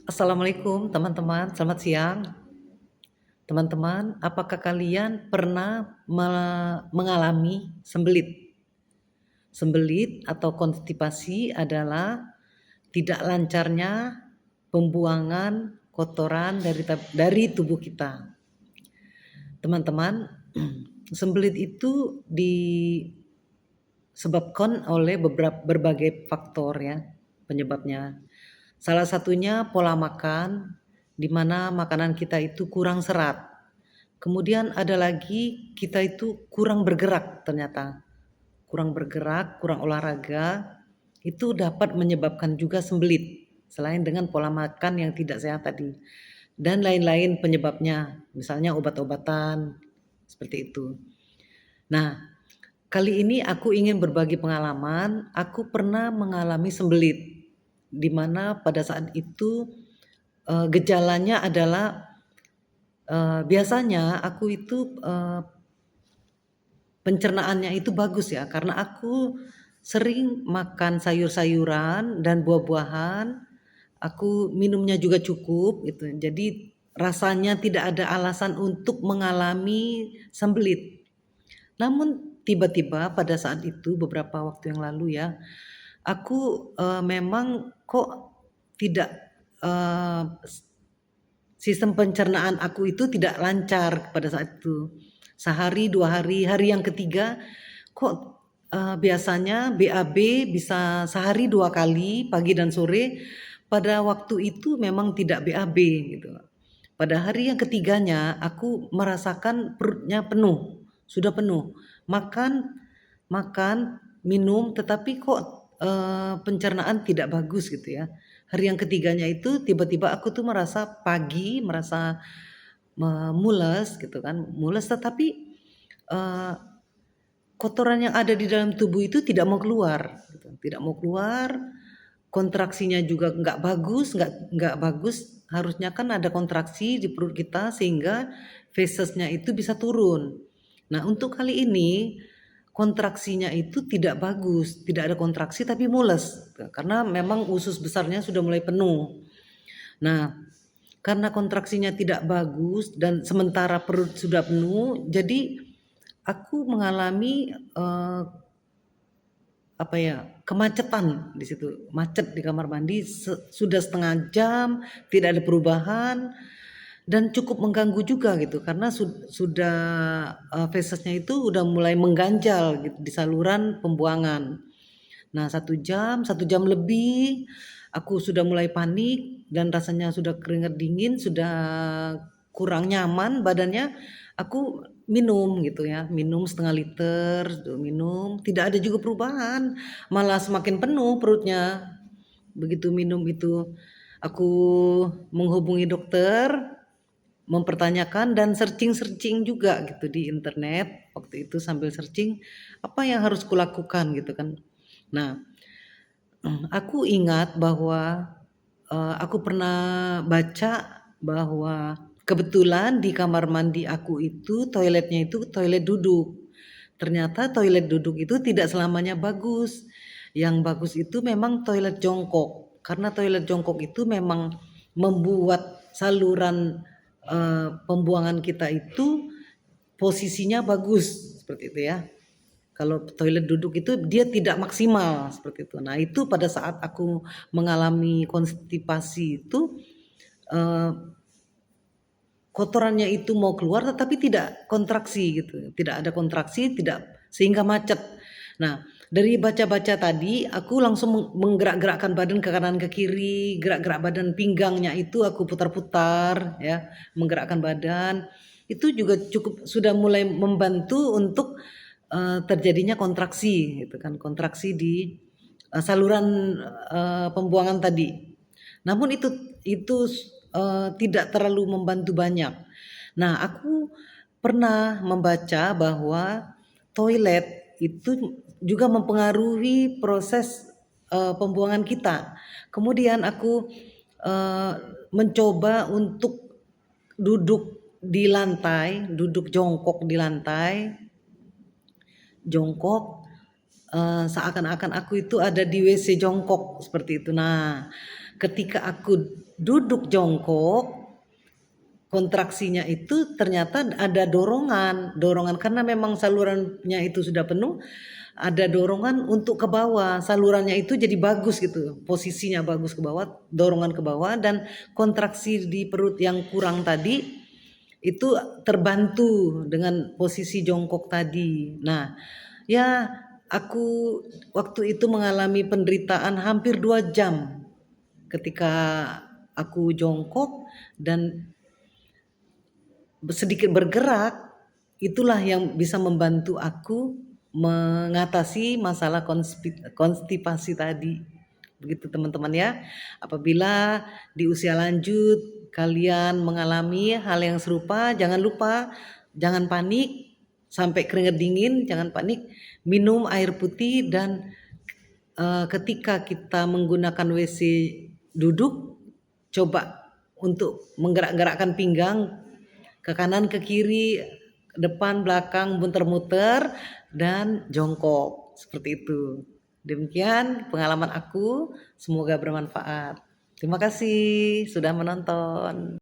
Assalamualaikum teman-teman, selamat siang. Teman-teman, apakah kalian pernah mengalami sembelit? Sembelit atau konstipasi adalah tidak lancarnya pembuangan kotoran dari tubuh kita. Teman-teman, sembelit itu disebabkan oleh berbagai faktor ya penyebabnya. Salah satunya pola makan, di mana makanan kita itu kurang serat. Kemudian ada lagi kita itu kurang bergerak ternyata. Kurang bergerak, kurang olahraga, itu dapat menyebabkan juga sembelit. Selain dengan pola makan yang tidak sehat tadi. Dan lain-lain penyebabnya, misalnya obat-obatan, seperti itu. Nah, kali ini aku ingin berbagi pengalaman, aku pernah mengalami sembelit. Di mana pada saat itu gejalanya adalah biasanya aku itu pencernaannya itu bagus ya, karena aku sering makan sayur-sayuran dan buah-buahan, aku minumnya juga cukup gitu. Jadi rasanya tidak ada alasan untuk mengalami sembelit. Namun tiba-tiba pada saat itu beberapa waktu yang lalu ya, aku memang kok tidak eh, sistem pencernaan aku itu tidak lancar pada saat itu. Sehari, 2 hari, hari yang ketiga kok biasanya BAB bisa sehari 2 kali pagi dan sore. Pada waktu itu memang tidak BAB gitu. Pada hari yang ketiganya aku merasakan perutnya penuh, sudah penuh. Makan, makan, minum, tetapi kok pencernaan tidak bagus gitu ya. Hari yang ketiganya itu tiba-tiba aku tuh merasa pagi, merasa mules gitu kan, mules tetapi eh, kotoran yang ada di dalam tubuh itu tidak mau keluar, gitu. Tidak mau keluar, kontraksinya juga nggak bagus. Harusnya kan ada kontraksi di perut kita sehingga fesesnya itu bisa turun. Nah untuk kali ini kontraksinya itu tidak bagus, tidak ada kontraksi tapi mules, karena memang usus besarnya sudah mulai penuh. Nah karena kontraksinya tidak bagus dan sementara perut sudah penuh, jadi aku mengalami apa ya, kemacetan di situ, macet di kamar mandi sudah setengah jam, tidak ada perubahan dan cukup mengganggu juga gitu karena sudah fesesnya itu udah mulai mengganjal gitu di saluran pembuangan. Nah 1 jam lebih aku sudah mulai panik dan rasanya sudah keringat dingin, sudah kurang nyaman badannya. Aku minum gitu ya, minum setengah liter, minum, tidak ada juga perubahan, malah semakin penuh perutnya. Begitu minum itu, aku menghubungi dokter, mempertanyakan dan searching-searching juga gitu di internet. Waktu itu sambil searching apa yang harus kulakukan gitu kan. Nah, aku ingat bahwa aku pernah baca bahwa kebetulan di kamar mandi aku itu toiletnya itu toilet duduk. Ternyata toilet duduk itu tidak selamanya bagus. Yang bagus itu memang toilet jongkok. Karena toilet jongkok itu memang membuat saluran pembuangan kita itu posisinya bagus seperti itu ya. Kalau toilet duduk itu dia tidak maksimal seperti itu. Nah, itu pada saat aku mengalami konstipasi itu eh, kotorannya itu mau keluar tetapi tidak kontraksi gitu. Tidak ada kontraksi, tidak sehingga macet. Nah, dari baca-baca tadi aku langsung menggerak-gerakkan badan ke kanan ke kiri, gerak-gerak badan pinggangnya itu aku putar-putar ya, menggerakkan badan. Itu juga cukup sudah mulai membantu untuk terjadinya kontraksi gitu kan, kontraksi di saluran pembuangan tadi. Namun itu tidak terlalu membantu banyak. Nah, aku pernah membaca bahwa toilet itu juga mempengaruhi proses pembuangan kita. Kemudian aku eh, mencoba untuk duduk di lantai, duduk jongkok di lantai, jongkok seakan-akan aku itu ada di WC jongkok seperti itu. Nah, Ketika aku duduk jongkok, kontraksinya itu ternyata ada dorongan karena memang salurannya itu sudah penuh, ada dorongan untuk ke bawah, salurannya itu jadi bagus gitu, posisinya bagus ke bawah, dorongan ke bawah, dan kontraksi di perut yang kurang tadi itu terbantu dengan posisi jongkok tadi. Nah, ya aku waktu itu mengalami penderitaan hampir 2 jam ketika aku jongkok dan sedikit bergerak, itulah yang bisa membantu aku mengatasi masalah konstipasi tadi. Begitu teman-teman ya. Apabila di usia lanjut kalian mengalami hal yang serupa, jangan lupa, jangan panik, sampai keringat dingin, jangan panik, minum air putih dan ketika kita menggunakan WC duduk, coba untuk menggerak-gerakkan pinggang ke kanan ke kiri, depan belakang, muter-muter dan jongkok seperti itu. Demikian pengalaman aku, semoga bermanfaat. Terima kasih sudah menonton.